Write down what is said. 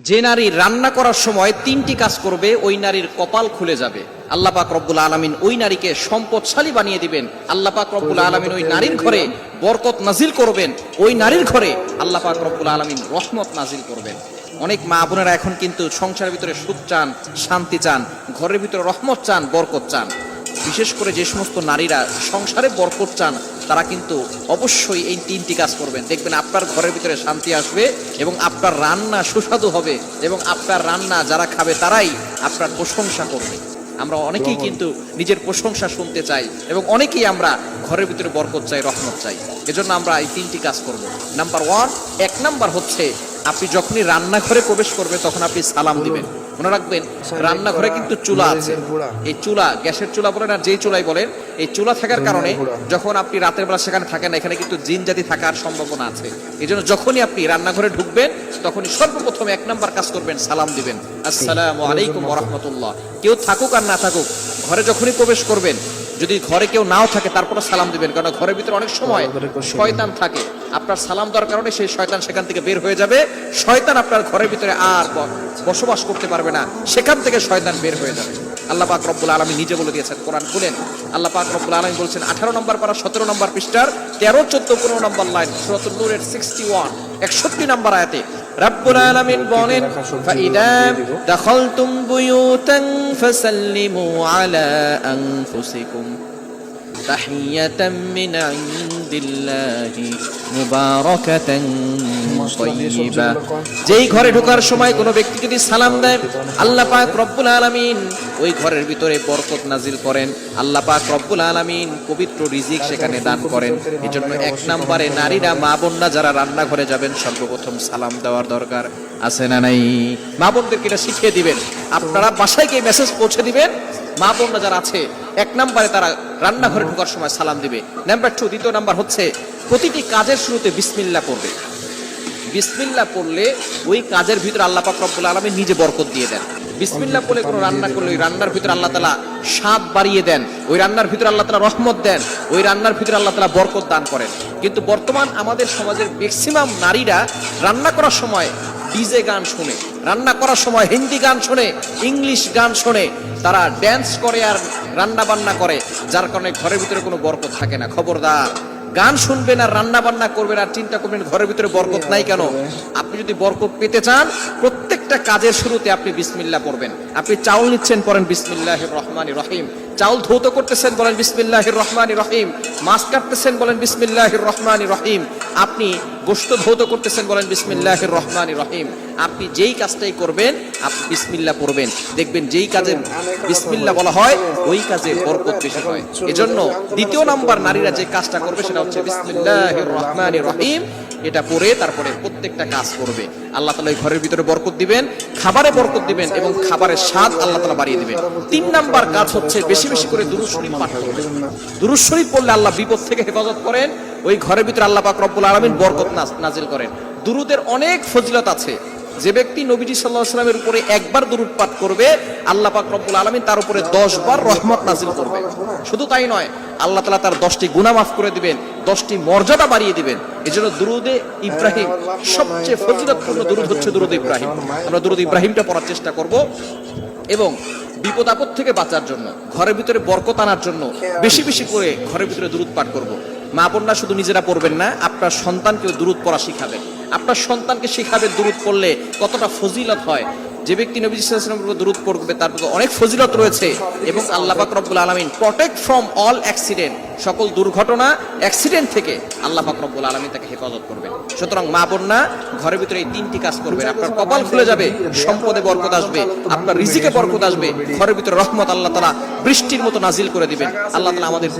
যে নারী রান্না করার সময় তিনটি কাজ করবে ওই নারীর কপাল খুলে যাবে। আল্লাহ পাক রব্বুল আলামিন ওই নারীকে সম্পদশালী বানিয়ে দিবেন। আল্লাহ পাক রব্বুল আলামিন ওই নারীর ঘরে বরকত নাজিল করবেন। ওই নারীর ঘরে আল্লাহ পাক রব্বুল আলামিন রহমত নাজিল করবেন। অনেক মা বোনেরা এখন কিন্তু সংসারের ভিতরে সুখ চান, শান্তি চান, ঘরের ভিতরে রহমত চান, বরকত চান। বিশেষ করে যে সমস্ত নারীরা সংসারে বরকত চান তারা কিন্তু অবশ্যই এই তিনটি কাজ করবেন। দেখবেন আপনার ঘরের ভিতরে শান্তি আসবে এবং আপনার রান্না সুস্বাদু হবে এবং আপনার রান্না যারা খাবে তারাই আপনার প্রশংসা করবে। আমরা অনেকেই কিন্তু নিজের প্রশংসা শুনতে চাই এবং অনেকেই আমরা ঘরের ভিতরে বরকত চাই, রহমত চাই। এজন্য আমরা এই তিনটি কাজ করব। নাম্বার ওয়ান, এক নাম্বার হচ্ছে আপনি যখনই রান্নাঘরে প্রবেশ করবে তখন আপনি সালাম দিবেন। মনে রাখবেন রান্নাঘরে কিন্তু চুলা আছে। এই চুলা, গ্যাসের চুলা বলেন আর যেই চুলাই বলেন, এই চুলা থাকার কারণে যখন আপনি রাতের বেলা সেখানে থাকেন এখানে কিন্তু জিন জাতি থাকার সম্ভাবনা আছে। এই জন্য যখনই আপনি রান্নাঘরে ঢুকবেন তখনই সর্বপ্রথম এক নাম্বার কাজ করবেন, সালাম দিবেন, আসসালামু আলাইকুম ওয়া রাহমাতুল্লাহ। কেউ থাকুক আর না থাকুক, ঘরে যখনই প্রবেশ করবেন যদি ঘরে কেউ নাও থাকে তারপরে সালাম দিবেন, কারণ ঘরের ভিতরে অনেক সময় শয়তান থাকে। আপনার সালাম দেওয়ার কারণে সেই শয়তান সেখান থেকে বের হয়ে যাবে। শয়তান আপনার ঘরের ভিতরে আর বসবাস করতে পারবে না, সেখান থেকে শয়তান বের হয়ে যাবে। আল্লাহ পাক রব্বুল আলামিন নিজে বলে দিয়েছেন, কোরআন খুলেন। আল্লাহ পাক রব্বুল আলামিন বলছেন 18 নম্বর পারা 17 নম্বর পৃষ্ঠার 13, 14, 15 নম্বর লাইন, সূরাতুন নূরের 61 61 নম্বর আয়াতে রব্বুল আলামিন বলেন, ফাইদা দাখালতুম বুয়ুতান ফাসাল্লিমু আলা আনফুসিকুম তাহিয়াতাম মিন ইনদিল্লাহি মুবারাকাতান তাইয়্যিবা। যেই ঘরে ঢোকার সময় কোনো ব্যক্তি যদি সালাম দেয় আল্লাহ পাক রব্বুল আলামিন ওই ঘরের ভিতরে বরকত নাজিল করেন। আল্লাহ পাক রব্বুল আলামিন পবিত্র রিজিক সেখানে দান করেন। এজন্য এক নম্বরে নারীরা, মা বোনরা যারা রান্নাঘরে যাবেন সর্বপ্রথম সালাম দেওয়ার দরকার আছে না নাই? মা বোনদেরকে এটা শিখিয়ে দিবেন। আপনারা বাসায় গিয়ে মেসেজ পৌঁছে দিবেন, মা বোনরা যারা আছে এক নম্বরে তারা রান্নাঘরে ঢোকার সময় সালাম দিবে। নাম্বার 2, দ্বিতীয় নাম্বার হচ্ছে প্রতিটি কাজের শুরুতে বিসমিল্লাহ পড়বে। বিসমিল্লাহ পড়লে ওই কাজের ভিতরে আল্লাহ পাক রব্বুল আলামিন নিজে বরকত দিয়ে দেন। বিসমিল্লাহ পড়লে কোনো রান্না করলে ওই রান্নার ভিতরে আল্লাহ তাআলা স্বাদ বাড়িয়ে দেন, ওই রান্নার ভিতরে আল্লাহ তাআলা রহমত দেন, ওই রান্নার ভিতরে আল্লাহ তাআলা বরকত দান করেন। কিন্তু বর্তমান আমাদের সমাজের ম্যাক্সিমাম নারীরা রান্না করার সময় ডিজে গান শুনে, রান্না করার সময় হিন্দি গান শুনে, ইংলিশ গান শুনে, তারা ড্যান্স করে আর রান্না বান্না করে, যার কারণে ঘরের ভিতরে কোনো বরকত থাকে না। খবরদার, গান শুনবেন আর রান্না বান্না করবেন আর চিন্তা করবেন ঘরের ভিতরে বরকত নাই কেন। আপনি যদি বরকত পেতে চান প্রত্যেকটা কাজের শুরুতে আপনি বিসমিল্লাহ পড়বেন। আপনি চাউল নিচ্ছেন, পড়েন বিসমিল্লাহির রহমানির রহিম। চাউল ধৌত করতেছেন, বলেন বিসমিল্লাহির রহমানির রহিম। মাছ কাটতেছেন, বলেন বিসমিল্লাহির রহমানির রহিম। আপনি গোশত ধৌত করতেছেন, বলেন বিসমিল্লাহির রহমানির রহিম। আপনি যেই কাজটাই করবেন আপনি বিসমিল্লাহ পড়বেন, দেখবেন যেই কাজে বিসমিল্লাহ বলা হয় ওই কাজে বরকত বেশি হয়। এজন্য দ্বিতীয় নাম্বার নারীরা যে কাজটা করবে সেটা হচ্ছে বিসমিল্লাহির রহমানির রহিম। এটা পড়ে তারপরে প্রত্যেকটা কাজ করবে। আল্লাহ তাআলা এই ঘরের ভিতরে বরকত দিবেন, খাবারে বরকত দিবেন এবং খাবারের স্বাদ আল্লাহ তাআলা বাড়িয়ে দিবেন। 3 নাম্বার কাজ হচ্ছে বেশি বেশি করে দুরূদ শরীফ পাঠ করবেন। দুরূদ শরীফ পড়লে আল্লাহ বিপদ থেকে হেফাজত করেন, ওই ঘরের ভিতরে আল্লাহ পাক রব্বুল আলামিন বরকত নাজিল করেন। দুরূদের অনেক ফজিলত আছে। যে ব্যক্তি নবীজি সাল্লাল্লাহু আলাইহি ওয়াসাল্লামের উপরে একবার দুরূদ পাঠ করবে আল্লাহ পাক রব্বুল আলামিন তার উপরে 10 বার রহমত নাজিল করবে। শুধু তাই নয়, আল্লাহ তাআলা তার 10টি গুনাহ মাফ করে দিবেন, 10টি মর্যাদা বাড়িয়ে দিবেন। এজন্য দুরূদে ইব্রাহিম সবচেয়ে ফজিলতপূর্ণ দুরূদ হচ্ছে দুরূদ ইব্রাহিম। আমরা দুরূদ ইব্রাহিমটা পড়ার চেষ্টা করব এবং বিপদ আপদ থেকে বাঁচার জন্য, ঘরের ভিতরে বরকত আনার জন্য বেশি বেশি করে ঘরের ভিতরে দুরূদ পাঠ করব। মা বোনরা শুধু নিজেরা পড়বেন না, আপনার সন্তানকেও দুরূদ পড়া শিখাবেন। আপনার সন্তানকে শিখাবেন দুরূদ পড়লে কতটা ফজিলত হয়। যে ব্যক্তি নবী সাল্লাল্লাহু আলাইহি ওয়াসাল্লামের উপর দুরূদ পড়বে তার প্রতি অনেক ফজিলত রয়েছে এবং আল্লাহ পাক রব্বুল আলামিন প্রটেক্ট ফ্রম অল অ্যাক্সিডেন্ট, সকল দুর্ঘটনা অ্যাক্সিডেন্ট থেকে আল্লাহ পাক রব্বুল আলামিন তাকে হেফাজত করবেন। সুতরাং মা বোনরা ঘরের ভিতরে এই 3টি কাজ করবেন, আপনার কপাল খুলে যাবে, সম্পদে বরকত আসবে, আপনার রিজিকে বরকত আসবে, ঘরের ভিতরে রহমত আল্লাহ তাআলা বৃষ্টির মতো নাজিল করে দিবেন। আল্লাহ তাআলা আমাদের